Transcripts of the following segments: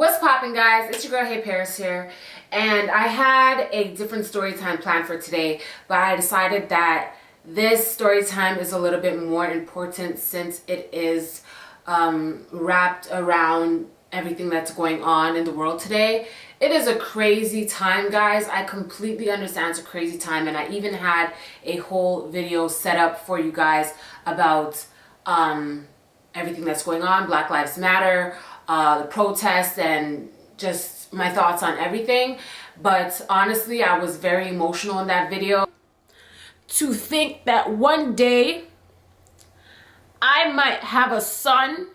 What's poppin', guys? It's your girl HeyParis here, and I had a different story time planned for today, but I decided that this story time is a little bit more important since it is wrapped around everything that's going on in the world today. It is a crazy time, guys. I completely understand it's a crazy time, and I even had a whole video set up for you guys about everything that's going on, Black Lives Matter, the protests, and just my thoughts on everything. But honestly, I was very emotional in that video. To think that one day I might have a son,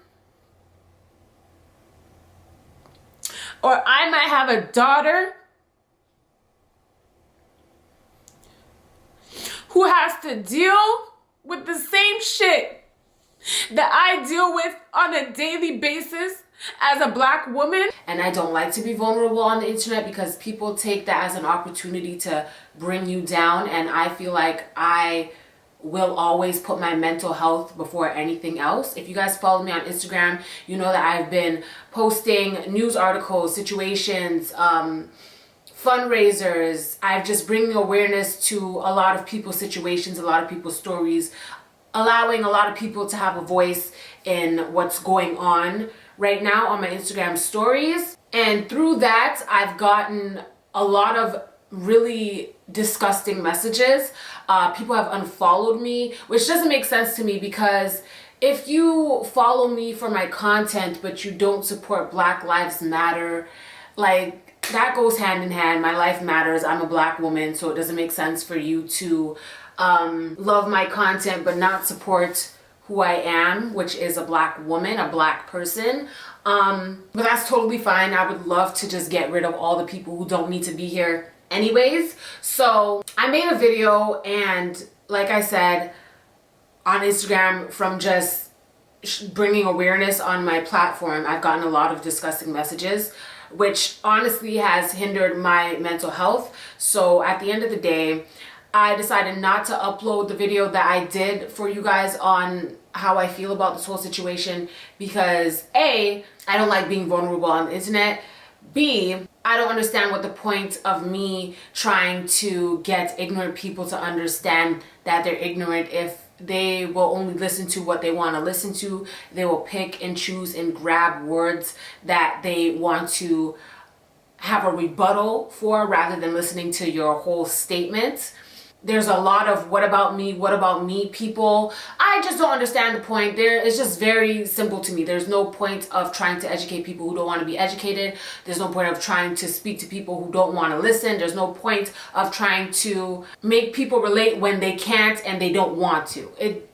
or I might have a daughter who has to deal with the same shit that I deal with on a daily basis as a Black woman. And I don't like to be vulnerable on the internet because people take that as an opportunity to bring you down, and I feel like I will always put my mental health before anything else. If you guys follow me on Instagram, you know that I've been posting news articles, situations, fundraisers. I've just bringing awareness to a lot of people's situations, a lot of people's stories, allowing a lot of people to have a voice in what's going on right now on my Instagram stories. And through that, I've gotten a lot of really disgusting messages. People have unfollowed me, which doesn't make sense to me, because if you follow me for my content but you don't support Black Lives Matter, like, that goes hand in hand. My life matters. I'm a Black woman, so it doesn't make sense for you to love my content but not support who I am, which is a Black woman, a Black person. But that's totally fine. I would love to just get rid of all the people who don't need to be here anyways. So I made a video, and like I said on Instagram, from just bringing awareness on my platform, I've gotten a lot of disgusting messages, which honestly has hindered my mental health. So at the end of the day, I decided not to upload the video that I did for you guys on how I feel about this whole situation, because A, I don't like being vulnerable on the internet. B, I don't understand what the point of me trying to get ignorant people to understand that they're ignorant if they will only listen to what they want to listen to. They will pick and choose and grab words that they want to have a rebuttal for rather than listening to your whole statement. There's a lot of what about me people. I just don't understand the point. It's just very simple to me. There's no point of trying to educate people who don't want to be educated. There's no point of trying to speak to people who don't want to listen. There's no point of trying to make people relate when they can't and they don't want to. It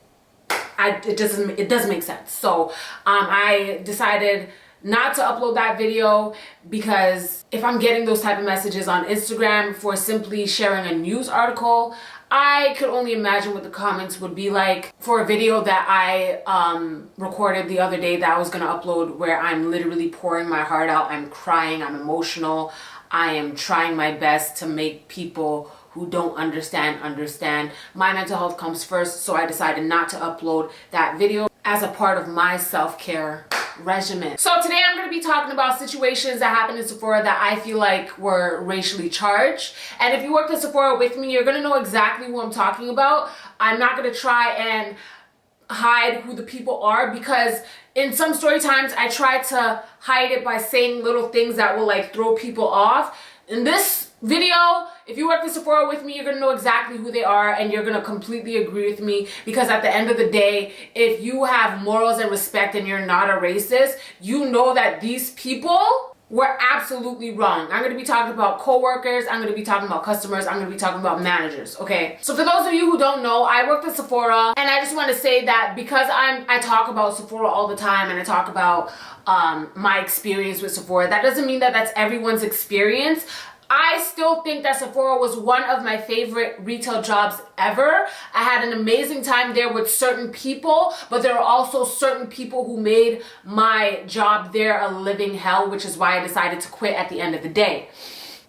doesn't make sense. So I decided not to upload that video, because if I'm getting those type of messages on Instagram for simply sharing a news article, I could only imagine what the comments would be like for a video that I recorded the other day that I was going to upload, where I'm literally pouring my heart out. I'm crying, I'm emotional, I am trying my best to make people who don't understand. My mental health comes first, so I decided not to upload that video as a part of my self-care regimen. So today I'm going to be talking about situations that happened in Sephora that I feel like were racially charged. And if you worked at Sephora with me, you're going to know exactly who I'm talking about. I'm not going to try and hide who the people are, because in some story times I try to hide it by saying little things that will like throw people off. In this video, if you work at Sephora with me, you're going to know exactly who they are, and you're going to completely agree with me, because at the end of the day, if you have morals and respect and you're not a racist, you know that these people were absolutely wrong. I'm going to be talking about co-workers, I'm going to be talking about customers, I'm going to be talking about managers, okay? So for those of you who don't know, I worked at Sephora, and I just want to say that because I talk about Sephora all the time, and I talk about my experience with Sephora, that doesn't mean that that's everyone's experience. I still think that Sephora was one of my favorite retail jobs ever. I had an amazing time there with certain people, but there are also certain people who made my job there a living hell, which is why I decided to quit at the end of the day.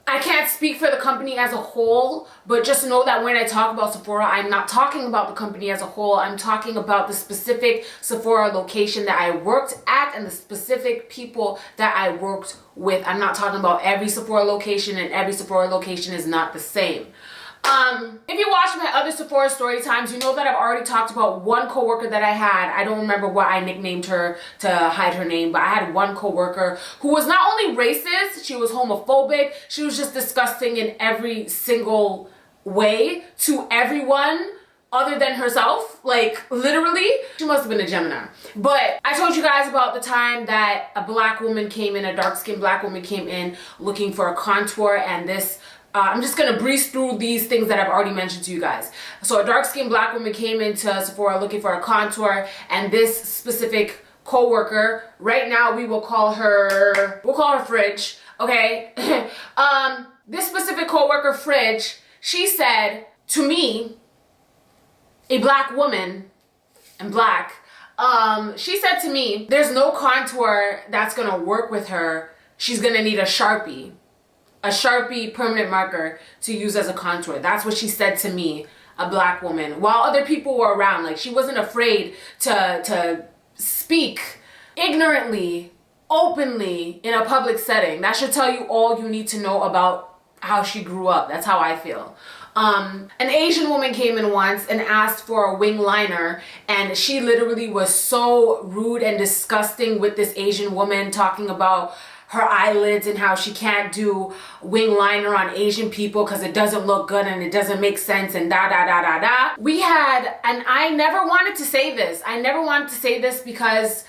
I can't speak for the company as a whole, but just know that when I talk about Sephora, I'm not talking about the company as a whole. I'm talking about the specific Sephora location that I worked at and the specific people that I worked with. I'm not talking about every Sephora location, and every Sephora location is not the same. If you watch my other Sephora story times, you know that I've already talked about one coworker that I had. I don't remember what I nicknamed her to hide her name, but I had one coworker who was not only racist, she was homophobic, she was just disgusting in every single way to everyone other than herself. Like, literally, she must have been a Gemini. But I told you guys about the time that a black woman came in, a dark-skinned black woman came in looking for a contour, and this I'm just gonna breeze through these things that I've already mentioned to you guys. So a dark-skinned black woman came into Sephora looking for a contour, and this specific co-worker, right now we'll call her Fridge, okay? This specific co-worker, Fridge, she said to me, a black woman, and black, she said to me, there's no contour that's gonna work with her. She's gonna need a Sharpie permanent marker to use as a contour. That's what she said to me, a black woman, while other people were around. Like, she wasn't afraid to speak ignorantly, openly in a public setting. That should tell you all you need to know about how she grew up. That's how I feel. An Asian woman came in once and asked for a wing liner, and she literally was so rude and disgusting with this Asian woman, talking about her eyelids and how she can't do wing liner on Asian people because it doesn't look good and it doesn't make sense and da da da da da. We had, and I never wanted to say this. I never wanted to say this because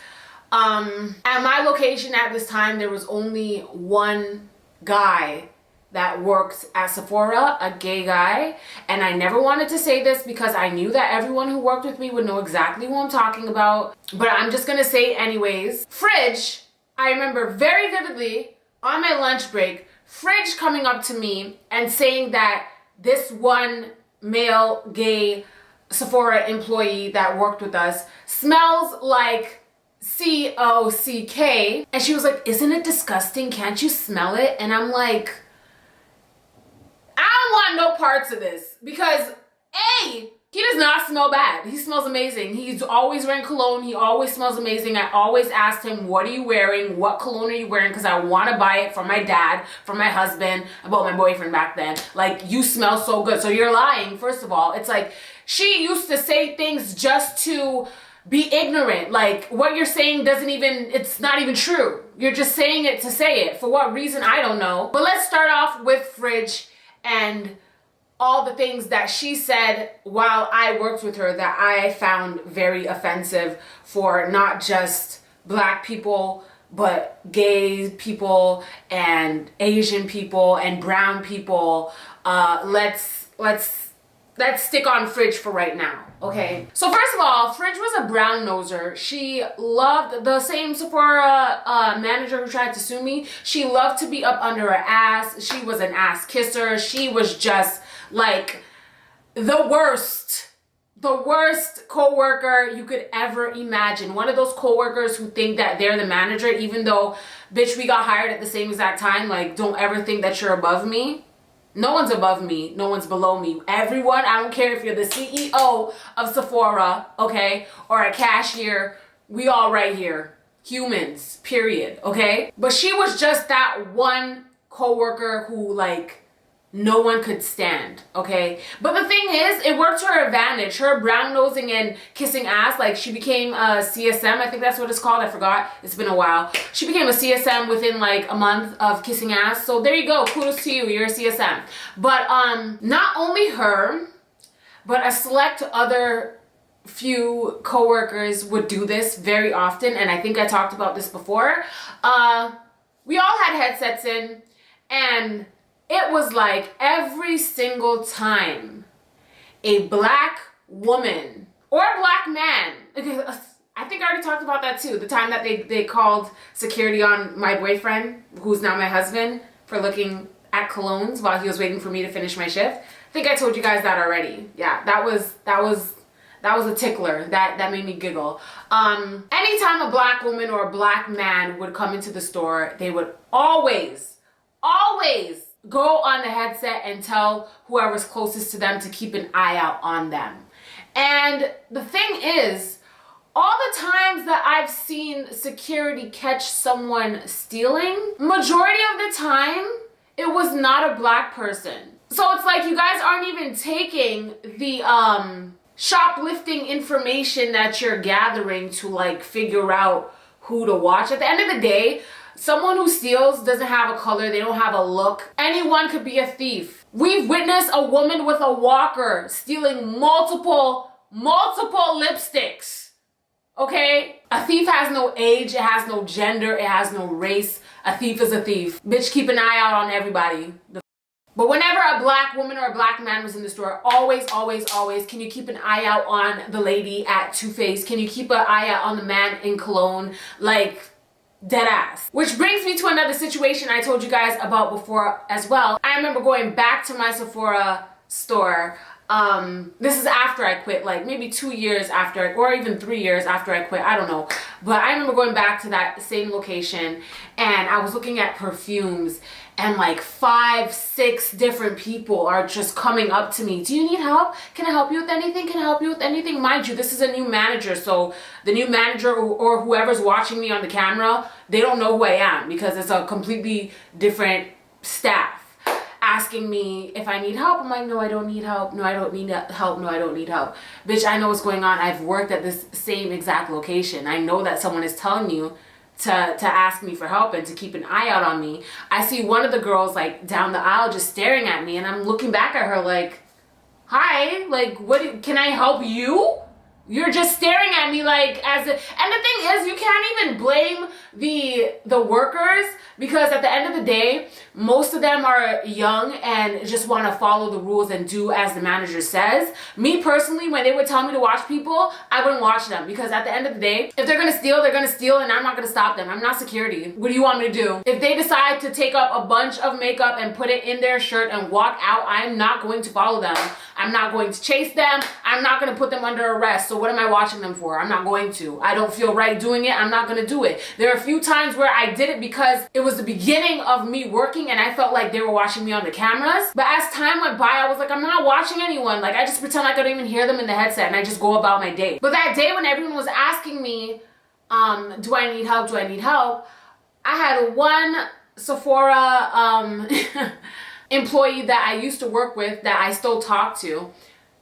at my location at this time, there was only one guy that worked at Sephora, a gay guy, and I never wanted to say this because I knew that everyone who worked with me would know exactly who I'm talking about, but I'm just gonna say it anyways. Fridge, I remember very vividly on my lunch break, Fridge coming up to me and saying that this one male gay Sephora employee that worked with us smells like COCK. And she was like, isn't it disgusting? Can't you smell it? And I'm like, I don't want no parts of this because A, he does not smell bad. He smells amazing. He's always wearing cologne. He always smells amazing. I always asked him, what are you wearing? What cologne are you wearing? Because I want to buy it from my dad, from my husband, about my boyfriend back then. Like, you smell so good. So you're lying, first of all. It's like, she used to say things just to be ignorant. Like, what you're saying doesn't even, it's not even true. You're just saying it to say it. For what reason, I don't know. But let's start off with Fridge and all the things that she said while I worked with her that I found very offensive for not just black people, but gay people and Asian people and brown people. Let's stick on Fridge for right now, okay? So first of all, Fridge was a brown noser. She loved the same Sephora manager who tried to sue me. She loved to be up under her ass. She was an ass kisser. She was just like the worst co-worker you could ever imagine. One of those co-workers who think that they're the manager, even though, bitch, we got hired at the same exact time. Like, don't ever think that you're above me. No one's above me. No one's below me. Everyone, I don't care if you're the CEO of Sephora, okay, or a cashier, we all right here. Humans, period, okay? But she was just that one co-worker who, like, no one could stand, okay? But the thing is, it worked to her advantage. Her brown nosing and kissing ass, like, she became a CSM, I think that's what it's called, I forgot, it's been a while. She became a CSM within like a month of kissing ass, so there you go, kudos to you, you're a CSM. But not only her, but a select other few co-workers would do this very often, and I think I talked about this before. We all had headsets in, and it was like every single time a black woman or a black man, I think I already talked about that too, the time that they called security on my boyfriend, who's now my husband, for looking at colognes while he was waiting for me to finish my shift. I think I told you guys that already. Yeah, that was a tickler. That made me giggle. Anytime a black woman or a black man would come into the store, they would always go on the headset and tell whoever's closest to them to keep an eye out on them. And the thing is, all the times that I've seen security catch someone stealing, majority of the time, it was not a black person. So it's like you guys aren't even taking the shoplifting information that you're gathering to like figure out who to watch. At the end of the day, someone who steals doesn't have a color, they don't have a look. Anyone could be a thief. We've witnessed a woman with a walker stealing multiple lipsticks. Okay? A thief has no age, it has no gender, it has no race. A thief is a thief. Bitch, keep an eye out on everybody. But whenever a black woman or a black man was in the store, always, can you keep an eye out on the lady at Too Faced? Can you keep an eye out on the man in Cologne? Like, dead ass. Which brings me to another situation I told you guys about before as well. I remember going back to my Sephora store. This is after I quit, like maybe 2 years after, or even 3 years after I quit, I don't know. But I remember going back to that same location and I was looking at perfumes and like 5, 6 different people are just coming up to me. Do you need help? Can I help you with anything? Can I help you with anything? Mind you, this is a new manager, so the new manager or whoever's watching me on the camera, they don't know who I am because it's a completely different staff asking me if I need help. I'm like, no, I don't need help. No, I don't need help. No, I don't need help. Bitch, I know what's going on. I've worked at this same exact location. I know that someone is telling you to ask me for help and to keep an eye out on me. I see one of the girls like down the aisle just staring at me and I'm looking back at her like, hi, like, can I help you? You're just staring at me like and the thing is, you can't even blame the workers because at the end of the day, most of them are young and just want to follow the rules and do as the manager says. Me personally, when they would tell me to watch people, I wouldn't watch them because at the end of the day, if they're gonna steal, they're gonna steal and I'm not gonna stop them. I'm not security. What do you want me to do? If they decide to take up a bunch of makeup and put it in their shirt and walk out, I'm not going to follow them. I'm not going to chase them. I'm not going to put them under arrest. So what am I watching them for? I'm not going to. I don't feel right doing it. I'm not going to do it. There are a few times where I did it because it was the beginning of me working and I felt like they were watching me on the cameras. But as time went by, I was like, I'm not watching anyone. Like, I just pretend like I don't even hear them in the headset and I just go about my day. But that day when everyone was asking me, do I need help? Do I need help? I had one Sephora employee that I used to work with that I still talk to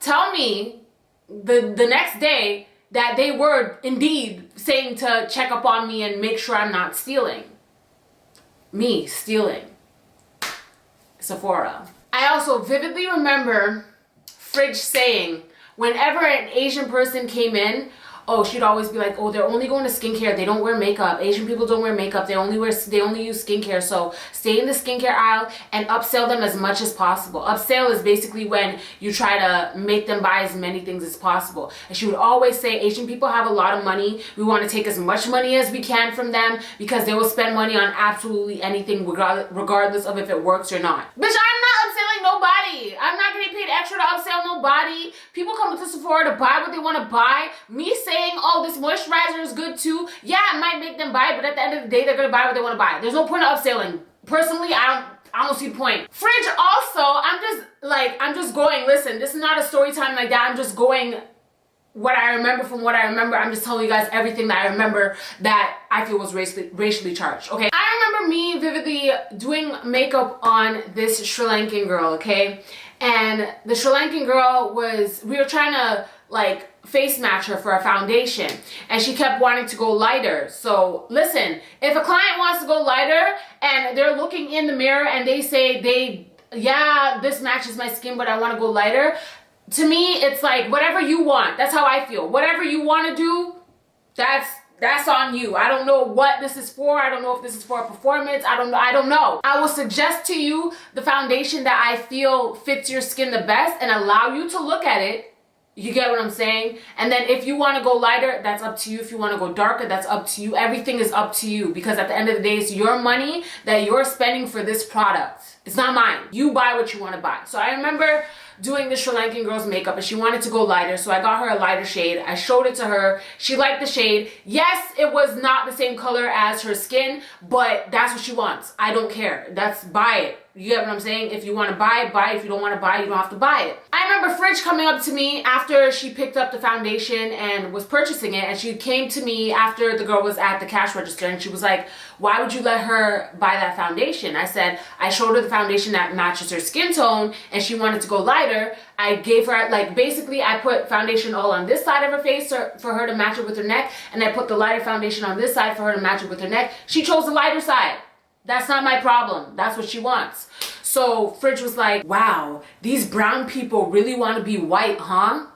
tell me the next day that they were indeed saying to check up on me and make sure I'm not stealing. Me stealing. Sephora. I also vividly remember Fridge saying whenever an Asian person came in, oh, she'd always be like, oh, they're only going to skincare. They don't wear makeup. Asian people don't wear makeup. They only use skincare. So stay in the skincare aisle and upsell them as much as possible. Upsell is basically when you try to make them buy as many things as possible. And she would always say, Asian people have a lot of money. We want to take as much money as we can from them because they will spend money on absolutely anything regardless of if it works or not. Bitch, I'm not upselling nobody. I'm not getting paid extra to upsell nobody. People come to Sephora to buy what they want to buy. Me saying, oh, this moisturizer is good too. Yeah, it might make them buy, but at the end of the day, they're going to buy what they want to buy. There's no point of upselling. Personally, I don't see the point. Fridge also, I'm just going, listen, this is not a story time like that. I'm just going what I remember from what I remember. I'm just telling you guys everything that I remember that I feel was racially charged, okay? I remember me vividly doing makeup on this Sri Lankan girl, okay? And the Sri Lankan girl we were trying to like face match her for a foundation and she kept wanting to go lighter. So listen, if a client wants to go lighter and they're looking in the mirror and they say yeah, this matches my skin, but I want to go lighter. To me, it's like, whatever you want. That's how I feel. Whatever you want to do, that's on you. I don't know what this is for. I don't know if this is for a performance. I don't know. I will suggest to you the foundation that I feel fits your skin the best and allow you to look at it. You get what I'm saying? And then if you want to go lighter, that's up to you. If you want to go darker, that's up to you. Everything is up to you because at the end of the day, it's your money that you're spending for this product. It's not mine. You buy what you want to buy. So I remember doing the Sri Lankan girl's makeup and she wanted to go lighter, so I got her a lighter shade. I showed it to her. She liked the shade. Yes, it was not the same color as her skin, but that's what she wants. I don't care. Buy it. You get what I'm saying? If you want to buy it, buy it. If you don't want to buy it, you don't have to buy it. I remember Fridge coming up to me after she picked up the foundation and was purchasing it, and she came to me after the girl was at the cash register, and she was like, why would you let her buy that foundation? I said, I showed her the foundation that matches her skin tone, and she wanted to go lighter. I gave her, like, basically I put foundation all on this side of her face for her to match it with her neck, and I put the lighter foundation on this side for her to match it with her neck. She chose the lighter side. That's not my problem. That's what she wants. So Fridge was like, wow, these brown people really want to be white, huh?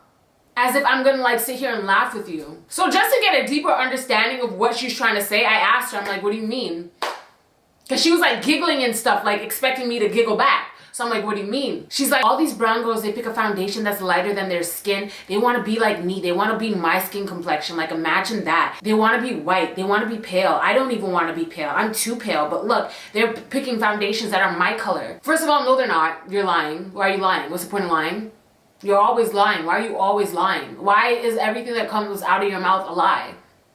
As if I'm gonna like sit here and laugh with you. So just to get a deeper understanding of what she's trying to say, I asked her, I'm like, what do you mean? Because she was like giggling and stuff, like expecting me to giggle back. So I'm like, what do you mean? She's like, all these brown girls, they pick a foundation that's lighter than their skin. They want to be like me. They want to be my skin complexion. Like, imagine that. They want to be white. They want to be pale. I don't even want to be pale. I'm too pale. But look, they're picking foundations that are my color. First of all, no, they're not. You're lying. Why are you lying? What's the point of lying? You're always lying. Why are you always lying? Why is everything that comes out of your mouth a lie?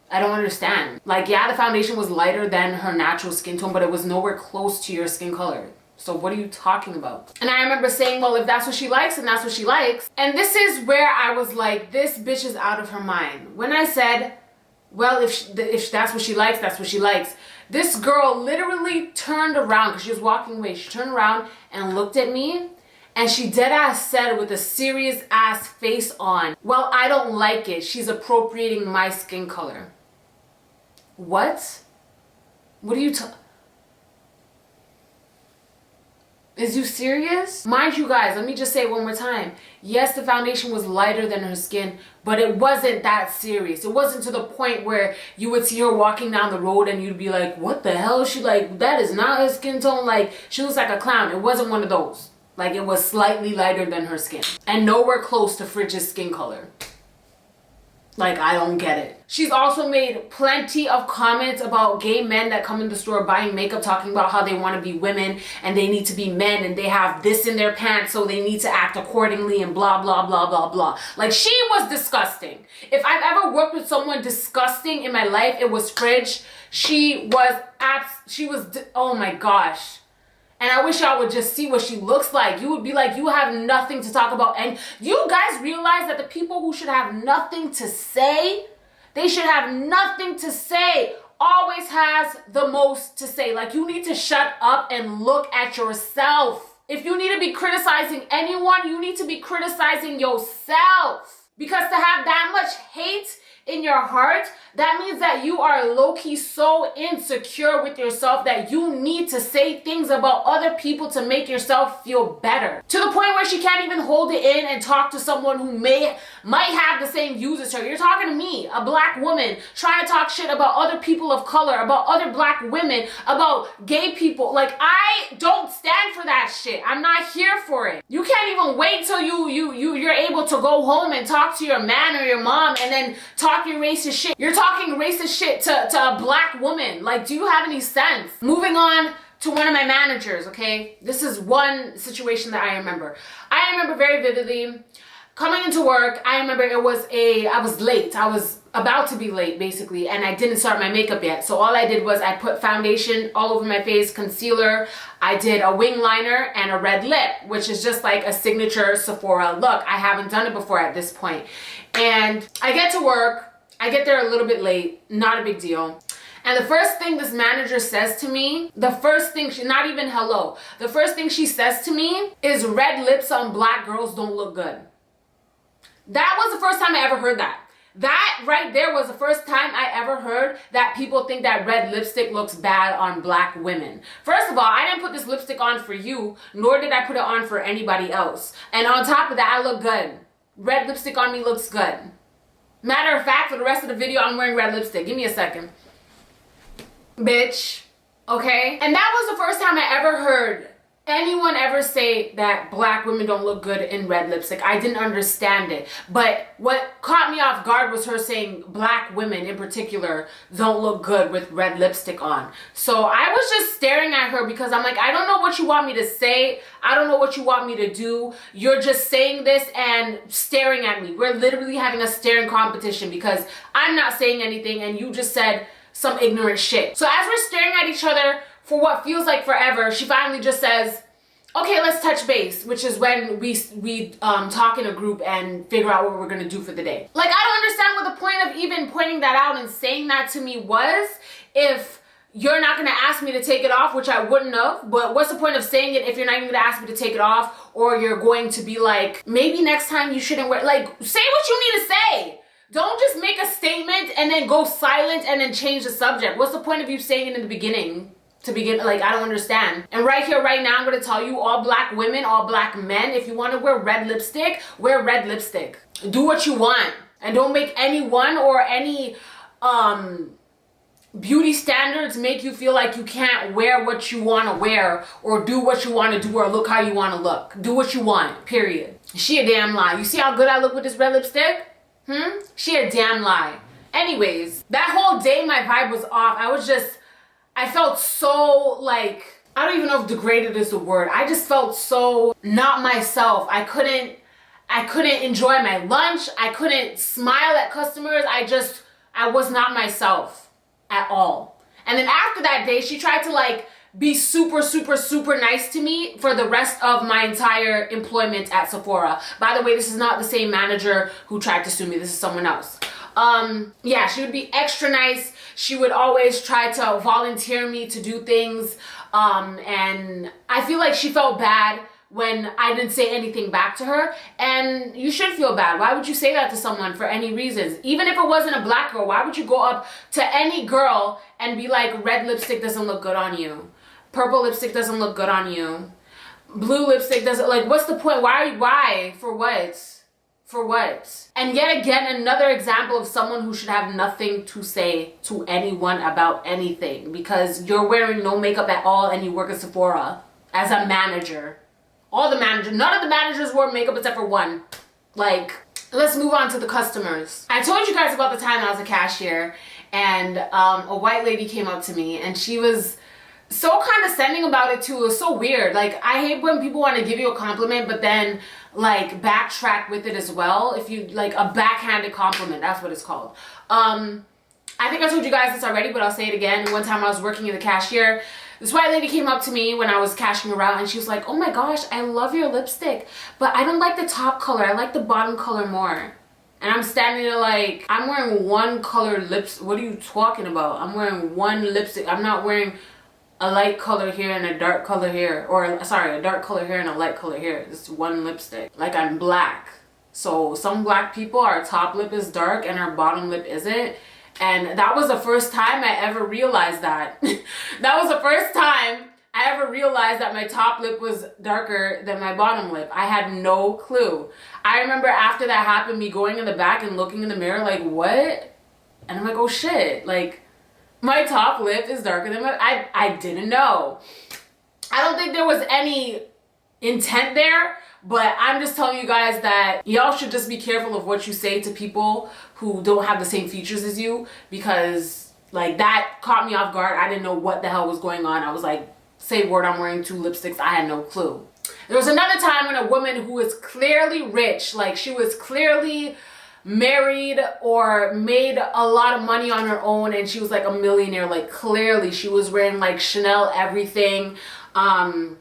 I don't understand. Like, yeah, the foundation was lighter than her natural skin tone, but it was nowhere close to your skin color. So what are you talking about? And I remember saying, well, if that's what she likes, then that's what she likes. And this is where I was like, this bitch is out of her mind. When I said, well, if that's what she likes, that's what she likes. This girl literally turned around, because she was walking away. She turned around and looked at me, and she dead ass said with a serious ass face on, well, I don't like it. She's appropriating my skin color. What? What are you talking? Is you serious? Mind you guys, let me just say it one more time. Yes, the foundation was lighter than her skin, but it wasn't that serious. It wasn't to the point where you would see her walking down the road and you'd be like, what the hell? She like, that is not her skin tone. Like, she looks like a clown. It wasn't one of those. Like, it was slightly lighter than her skin and nowhere close to Fridge's skin color. Like, I don't get it. She's also made plenty of comments about gay men that come in the store buying makeup, talking about how they want to be women and they need to be men and they have this in their pants, so they need to act accordingly and blah, blah, blah, blah, blah. Like, she was disgusting. If I've ever worked with someone disgusting in my life, it was Fridge. She was, oh my gosh. And I wish y'all would just see what she looks like. You would be like, you have nothing to talk about. And you guys realize that the people who should have nothing to say, they should have nothing to say, always has the most to say. Like, you need to shut up and look at yourself. If you need to be criticizing anyone, you need to be criticizing yourself. Because to have that much hate in your heart, that means that you are low-key so insecure with yourself that you need to say things about other people to make yourself feel better. To the point where she can't even hold it in and talk to someone who might have the same views as her. You're talking to me, a black woman, trying to talk shit about other people of color, about other black women, about gay people. Like, I don't stand for that shit. I'm not here for it. You can't even wait till you're able to go home and talk to your man or your mom and then talk your racist shit. You're talking racist shit to a black woman. Like, do you have any sense? Moving on to one of my managers, okay? This is one situation that I remember. I remember very vividly coming into work. I remember I was late. I was about to be late, basically, and I didn't start my makeup yet. So all I did was I put foundation all over my face, concealer. I did a wing liner and a red lip, which is just like a signature Sephora look. I haven't done it before at this point. And I get to work. I get there a little bit late, not a big deal. And the first thing this manager says to me, not even hello, the first thing she says to me is red lips on black girls don't look good. That was the first time I ever heard that. That right there was the first time I ever heard that people think that red lipstick looks bad on black women. First of all, I didn't put this lipstick on for you, nor did I put it on for anybody else. And on top of that, I look good. Red lipstick on me looks good. Matter of fact, for the rest of the video, I'm wearing red lipstick. Give me a second. Bitch. Okay? And that was the first time I ever heard anyone ever say that black women don't look good in red lipstick. I didn't understand it. But what caught me off guard was her saying black women in particular don't look good with red lipstick on. So I was just staring at her because I'm like, I don't know what you want me to say. I don't know what you want me to do. You're just saying this and staring at me. We're literally having a staring competition because I'm not saying anything and you just said some ignorant shit. So as we're staring at each other for what feels like forever, she finally just says, okay, let's touch base, which is when we talk in a group and figure out what we're gonna do for the day. Like, I don't understand what the point of even pointing that out and saying that to me was if you're not gonna ask me to take it off, which I wouldn't have, but what's the point of saying it if you're not even gonna ask me to take it off, or you're going to be like, maybe next time you shouldn't wear, like, say what you need to say. Don't just make a statement and then go silent and then change the subject. What's the point of you saying it in the beginning? To begin, like, I don't understand. And right here, right now, I'm gonna tell you, all black women, all black men, if you wanna wear red lipstick, wear red lipstick. Do what you want. And don't make anyone or any beauty standards make you feel like you can't wear what you wanna wear or do what you wanna do or look how you wanna look. Do what you want, period. She a damn lie. You see how good I look with this red lipstick? She a damn lie. Anyways, that whole day my vibe was off. I felt so, like, I don't even know if degraded is the word. I just felt so not myself. I couldn't enjoy my lunch. I couldn't smile at customers. I was not myself at all. And then after that day, she tried to, like, be super, super, super nice to me for the rest of my entire employment at Sephora. By the way, this is not the same manager who tried to sue me. This is someone else. Yeah, she would be extra nice. She would always try to volunteer me to do things. And I feel like she felt bad when I didn't say anything back to her. And you should feel bad. Why would you say that to someone for any reasons? Even if it wasn't a black girl, why would you go up to any girl and be like, red lipstick doesn't look good on you? Purple lipstick doesn't look good on you. Blue lipstick doesn't, like, what's the point? Why? For what? For what? And yet again, another example of someone who should have nothing to say to anyone about anything because you're wearing no makeup at all and you work at Sephora as a manager. None of the managers wore makeup except for one. Like, let's move on to the customers. I told you guys about the time I was a cashier and a white lady came up to me and she was so condescending about it too. It was so weird. Like, I hate when people want to give you a compliment but then like backtrack with it as well. If you like a backhanded compliment, that's what it's called. I think I told you guys this already, but I'll say it again. One time I was working as a cashier. This white lady came up to me when I was cashing her out and she was like, oh my gosh, I love your lipstick, but I don't like the top color. I like the bottom color more. And I'm standing there like, I'm wearing one color lips. What are you talking about? I'm wearing one lipstick. I'm not wearing a light color here and a dark color here, or sorry, a dark color here and a light color here. It's one lipstick. Like, I'm black. So some black people, our top lip is dark and our bottom lip isn't. And that was the first time I ever realized that. That was the first time I ever realized that my top lip was darker than my bottom lip. I had no clue. I remember after that happened, me going in the back and looking in the mirror like, what? And I'm like, oh shit, like, my top lip is darker than I didn't know. I don't think there was any intent there, but I'm just telling you guys that y'all should just be careful of what you say to people who don't have the same features as you, because like that caught me off guard. I didn't know what the hell was going on. I was like, say word, I'm wearing two lipsticks. I had no clue. There was another time when a woman who was clearly rich, like she was clearly married or made a lot of money on her own and she was like a millionaire, like clearly she was wearing like Chanel everything.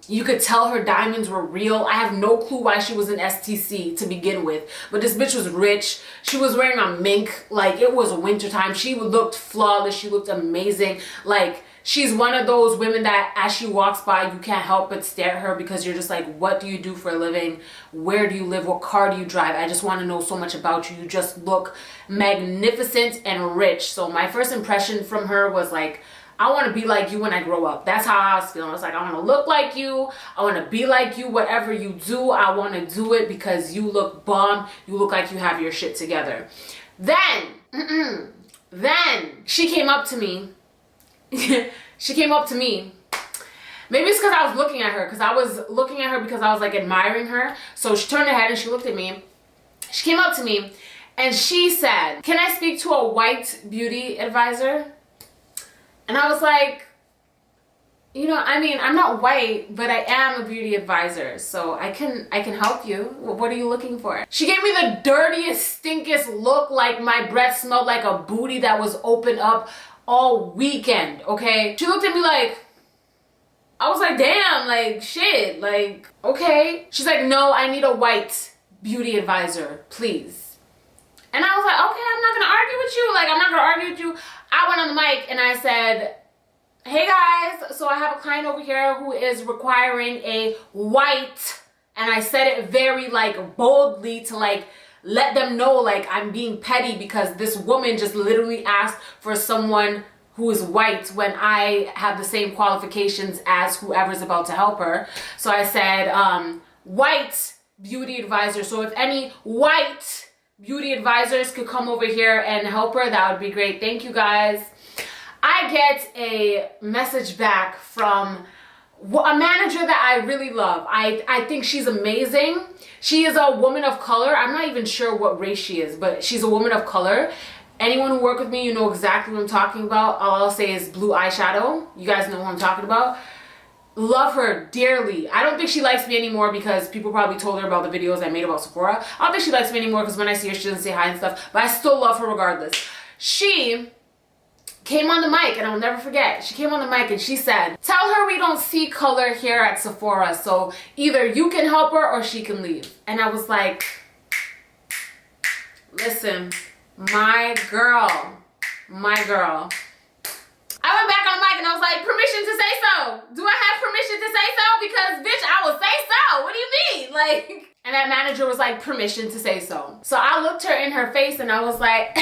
You could tell her diamonds were real. I have no clue why she was in STC to begin with, but this bitch was rich. She was wearing a mink, like it was wintertime. She looked flawless. She looked amazing. Like, she's one of those women that as she walks by, you can't help but stare at her because you're just like, what do you do for a living? Where do you live? What car do you drive? I just want to know so much about you. You just look magnificent and rich. So my first impression from her was like, I want to be like you when I grow up. That's how I was feeling. I was like, I want to look like you. I want to be like you. Whatever you do, I want to do it because you look bomb. You look like you have your shit together. Then she came up to me. She came up to me. Maybe it's because I was looking at her. Because I was looking at her because I was like admiring her. So she turned her head and she looked at me. She came up to me and she said, can I speak to a white beauty advisor? And I was like, you know, I mean, I'm not white, but I am a beauty advisor, so I can help you. What are you looking for? She gave me the dirtiest, stinkiest look, like my breath smelled like a booty that was opened up all weekend, okay? She looked at me like, I was like, damn, I'm like, shit, like, okay. She's like, no, I need a white beauty advisor, please. And I was like, okay, I'm not gonna argue with you. Like, I'm not gonna argue with you. I went on the mic and I said, hey guys, so I have a client over here who is requiring a white, and I said it very like boldly to like let them know like I'm being petty because this woman just literally asked for someone who is white when I have the same qualifications as whoever's about to help her. So I said, white beauty advisor. So if any white beauty advisors could come over here and help her, that would be great. Thank you guys. I get a message back from a manager that I really love. I think she's amazing. She is a woman of color. I'm not even sure what race she is, but she's a woman of color. Anyone who work with me, you know exactly what I'm talking about. All I'll say is blue eyeshadow. You guys know who I'm talking about. Love her dearly. I don't think she likes me anymore because people probably told her about the videos I made about Sephora. I don't think she likes me anymore because when I see her, she doesn't say hi and stuff. But I still love her regardless. She came on the mic, and I'll never forget. She came on the mic and she said, tell her we don't see color here at Sephora, so either you can help her or she can leave. And I was like, listen, my girl. I went back on the mic and I was like, permission to say so. Do I have permission to say so? Because bitch, I will say so. What do you mean? Like, and that manager was like, permission to say so. So I looked her in her face and I was like,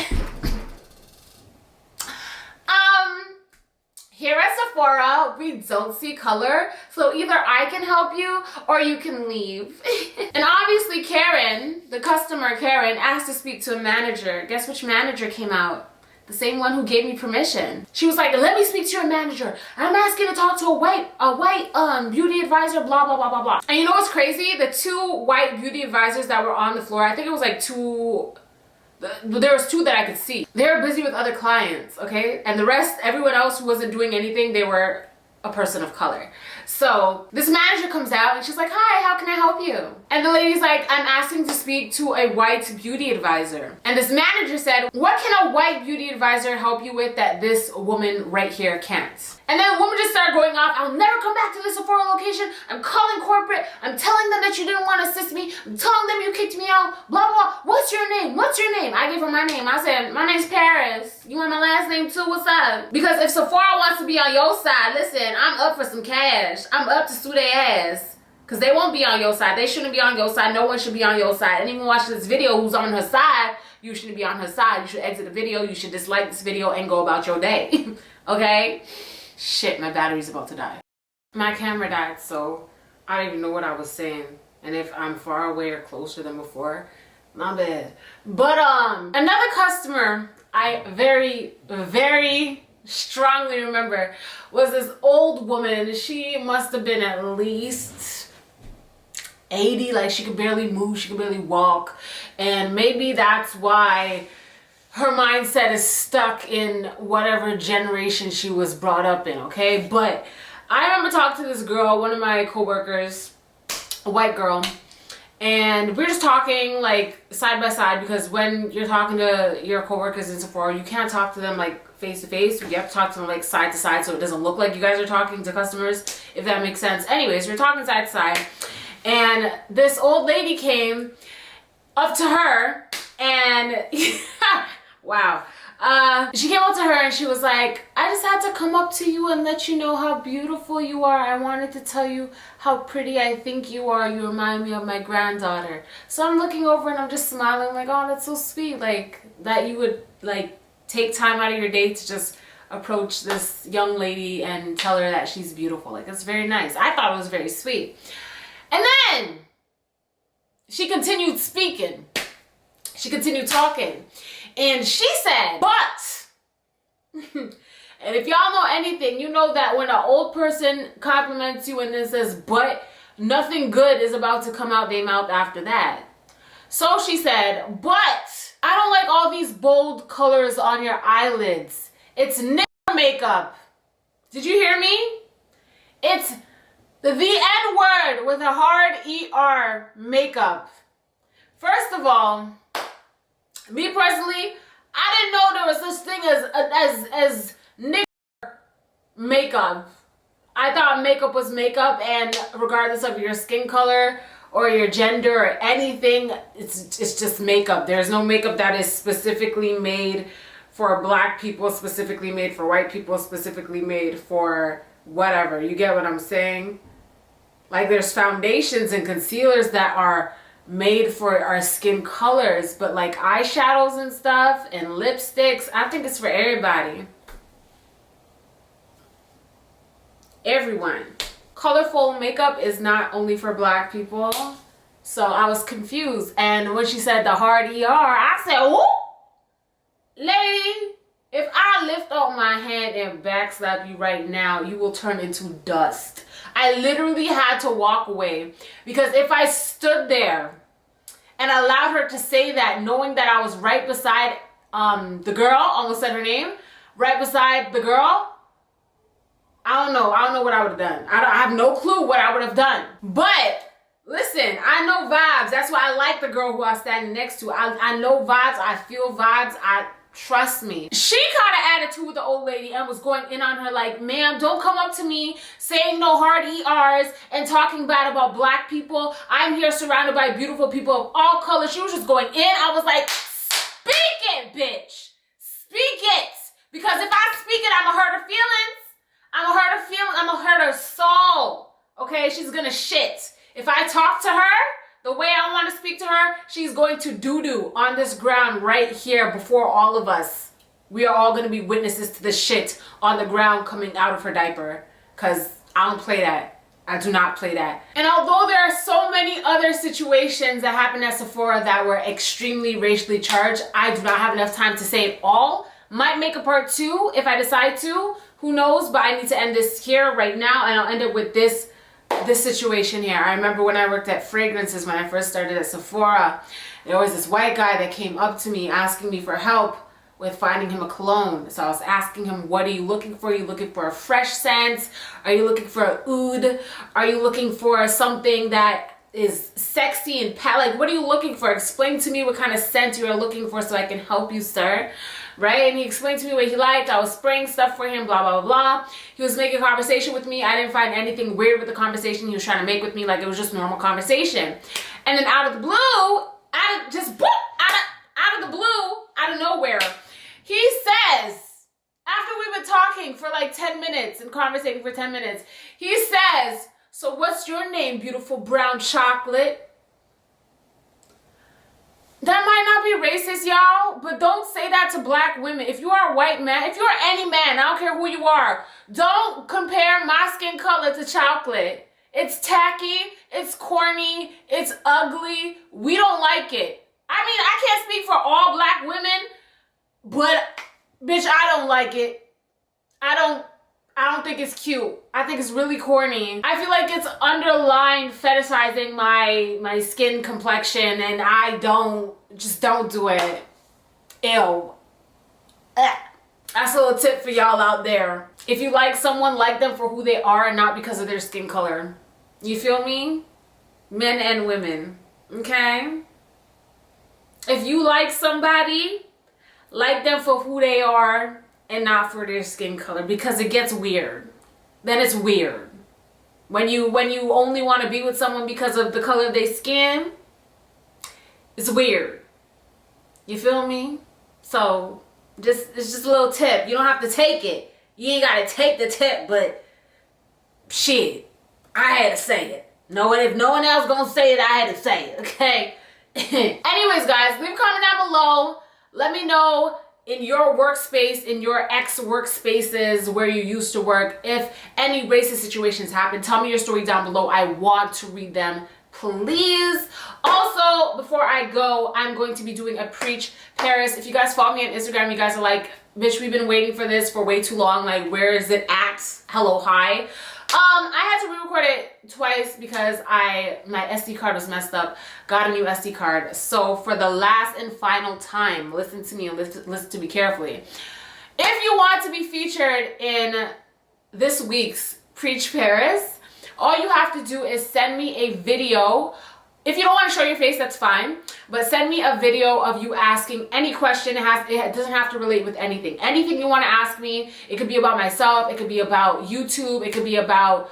here at Sephora, we don't see color, so either I can help you or you can leave. And obviously Karen, the customer Karen, asked to speak to a manager. Guess which manager came out? The same one who gave me permission. She was like, let me speak to your manager. I'm asking to talk to a white beauty advisor, blah, blah, blah, blah, blah. And you know what's crazy? The two white beauty advisors that were on the floor, I think it was like there was two that I could see. They were busy with other clients, okay? And the rest, everyone else who wasn't doing anything, they were a person of color. So this manager comes out and she's like, hi, how can I help you? And the lady's like, I'm asking to speak to a white beauty advisor. And this manager said, what can a white beauty advisor help you with that this woman right here can't? And then the woman just started going off, I'll never come back to this Sephora location. I'm calling corporate. I'm telling them that you didn't want to assist me. I'm telling them you kicked me out. Blah, blah. What's your name? What's your name? I gave her my name. I said, my name's Paris. You want my last name too? What's up? Because if Sephora wants to be on your side, listen, I'm up for some cash. I'm up to sue their ass. Because they won't be on your side. They shouldn't be on your side. No one should be on your side. Anyone watching this video who's on her side, you shouldn't be on her side. You should exit the video. You should dislike this video and go about your day. Okay? Shit, my battery's about to die. My camera died, so I don't even know what I was saying. And if I'm far away or closer than before, my bad. But another customer I very, very strongly remember was this old woman. She must have been at least 80, like she could barely move, she could barely walk. And maybe that's why her mindset is stuck in whatever generation she was brought up in, okay? But I remember talking to this girl, one of my coworkers, a white girl, and we're just talking like side by side, because when you're talking to your coworkers in Sephora, you can't talk to them like face to face. You have to talk to them like side to side so it doesn't look like you guys are talking to customers, if that makes sense. Anyways, we're talking side to side, and this old lady came up to her and wow. She came up to her and she was like, I just had to come up to you and let you know how beautiful you are. I wanted to tell you how pretty I think you are. You remind me of my granddaughter. So I'm looking over and I'm just smiling like, oh, that's so sweet. Like that you would like take time out of your day to just approach this young lady and tell her that she's beautiful. Like, that's very nice. I thought it was very sweet. And then she continued speaking. She continued talking. And she said, but, and if y'all know anything, you know that when an old person compliments you and then says, but, nothing good is about to come out their mouth after that. So she said, but, I don't like all these bold colors on your eyelids. It's nigger makeup. Did you hear me? It's the N-word with a hard E-R makeup. First of all, me personally, I didn't know there was such thing as nigger makeup. I thought makeup was makeup, and regardless of your skin color or your gender or anything, it's just makeup. There's no makeup that is specifically made for black people, specifically made for white people, specifically made for whatever. You get what I'm saying? Like, there's foundations and concealers that are made for our skin colors, but like eyeshadows and stuff and lipsticks, I think it's for everybody. Everyone. Colorful makeup is not only for black people. So I was confused. And when she said the hard ER, I said, whoop! Lady, if I lift up my hand and backslap you right now, you will turn into dust. I literally had to walk away, because if I stood there and allowed her to say that, knowing that I was right beside the girl, almost said her name, right beside the girl, I don't know what I would have done. I have no clue what I would have done. But listen, I know vibes. That's why I like the girl who I was standing next to. I know vibes. I feel vibes. Trust me. She kind of attitude with the old lady and was going in on her like, ma'am, don't come up to me saying no hard ERs and talking bad about black people. I'm here surrounded by beautiful people of all colors. She was just going in. I was like, speak it, bitch. Speak it. Because if I speak it, I'm going to hurt her feelings. I'm going to hurt her feelings. I'm going to hurt her soul. Okay? She's going to shit. If I talk to her the way I want to speak to her, she's going to doo-doo on this ground right here before all of us. We are all going to be witnesses to the shit on the ground coming out of her diaper. Because I don't play that. I do not play that. And although there are so many other situations that happened at Sephora that were extremely racially charged, I do not have enough time to say it all. Might make a part 2 if I decide to. Who knows? But I need to end this here right now, and I'll end it with this situation here. I remember when I worked at fragrances, when I first started at Sephora, there was this white guy that came up to me asking me for help with finding him a cologne. So I was asking him, what are you looking for? Are you looking for a fresh scent? Are you looking for a oud? Are you looking for something that is sexy and pale? Like, what are you looking for? Explain to me what kind of scent you are looking for so I can help you, sir. Right? And he explained to me what he liked. I was spraying stuff for him, blah, blah, blah, blah. He was making conversation with me. I didn't find anything weird with the conversation he was trying to make with me. Like, it was just normal conversation. And then out of the blue, out of the blue, out of nowhere, he says, after we've been talking for like 10 minutes and conversating for 10 minutes, he says, so what's your name, beautiful brown chocolate? That might not be racist, y'all, but don't say that to black women. If you are a white man, if you are any man, I don't care who you are, don't compare my skin color to chocolate. It's tacky, it's corny, it's ugly. We don't like it. I mean, I can't speak for all black women, but bitch, I don't like it. I don't think it's cute. I think it's really corny. I feel like it's underlined fetishizing my skin complexion, and I don't do it. Ew. That's a little tip for y'all out there. If you like someone, like them for who they are and not because of their skin color. You feel me? Men and women. Okay? If you like somebody, like them for who they are and not for their skin color, because it gets weird. Then it's weird. When you only want to be with someone because of the color of their skin, it's weird. You feel me? So it's just a little tip. You don't have to take it. You ain't gotta take the tip, but shit, I had to say it. If no one else gonna say it, I had to say it, okay? Anyways, guys, leave a comment down below. Let me know in your workspace, in your ex-workspaces where you used to work, if any racist situations happen. Tell me your story down below. I want to read them, please. Also, before I go, I'm going to be doing a Preach Paris. If you guys follow me on Instagram, you guys are like, bitch, we've been waiting for this for way too long. Like, where is it at? Hello, hi. I had to re-record it twice because my SD card was messed up. Got a new SD card. So for the last and final time, listen to me and listen to me carefully. If you want to be featured in this week's Preach Paris, all you have to do is send me a video If you don't want to show your face, that's fine, but send me a video of you asking any question. It doesn't have to relate with anything. Anything you want to ask me. It could be about myself, it could be about YouTube, it could be about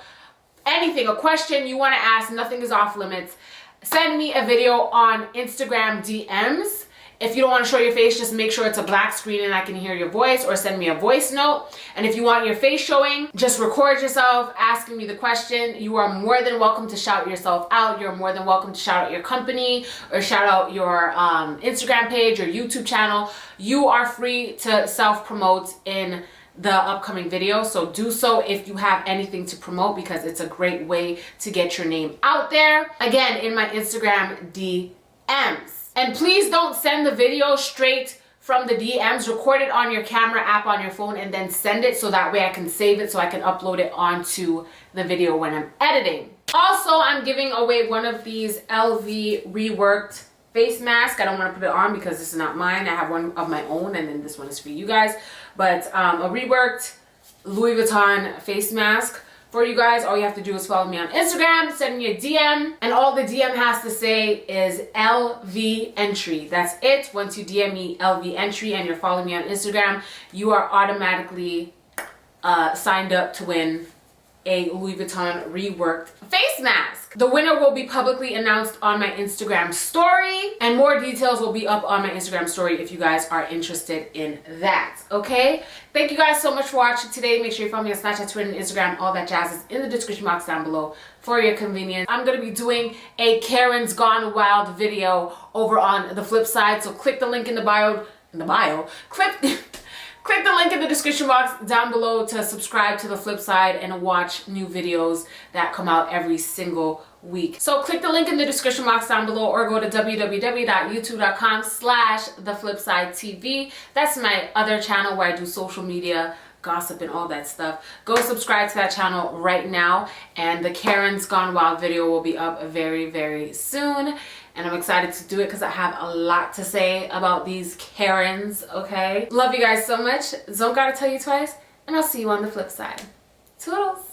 anything, a question you want to ask. Nothing is off limits. Send me a video on Instagram DMs. If you don't want to show your face, just make sure it's a black screen and I can hear your voice, or send me a voice note. And if you want your face showing, just record yourself asking me the question. You are more than welcome to shout yourself out. You're more than welcome to shout out your company or shout out your Instagram page or YouTube channel. You are free to self-promote in the upcoming video, so do so if you have anything to promote, because it's a great way to get your name out there. Again, in my Instagram DMs. And please don't send the video straight from the DMs. Record it on your camera app on your phone and then send it, so that way I can save it so I can upload it onto the video when I'm editing. Also, I'm giving away one of these LV reworked face masks. I don't want to put it on because this is not mine. I have one of my own, and then this one is for you guys. But a reworked Louis Vuitton face mask for you guys. All you have to do is follow me on Instagram, send me a DM, and all the DM has to say is LV entry. That's it. Once you DM me LV entry and you're following me on Instagram, you are automatically signed up to win a Louis Vuitton reworked face mask. The winner will be publicly announced on my Instagram story, and more details will be up on my Instagram story if you guys are interested in that, okay? Thank you guys so much for watching today. Make sure you follow me on Snapchat, Twitter, and Instagram. All that jazz is in the description box down below for your convenience. I'm gonna be doing a Karen's Gone Wild video over on the flip side, so click the link in the bio, click the link in the description box down below to subscribe to the flip side and watch new videos that come out every single week. So click the link in the description box down below, or go to www.youtube.com/theflipsidetv. That's my other channel where I do social media, gossip, and all that stuff. Go subscribe to that channel right now, and the Karen's Gone Wild video will be up very, very soon. And I'm excited to do it because I have a lot to say about these Karens, okay? Love you guys so much. Don't gotta tell you twice, and I'll see you on the flip side. Toodles!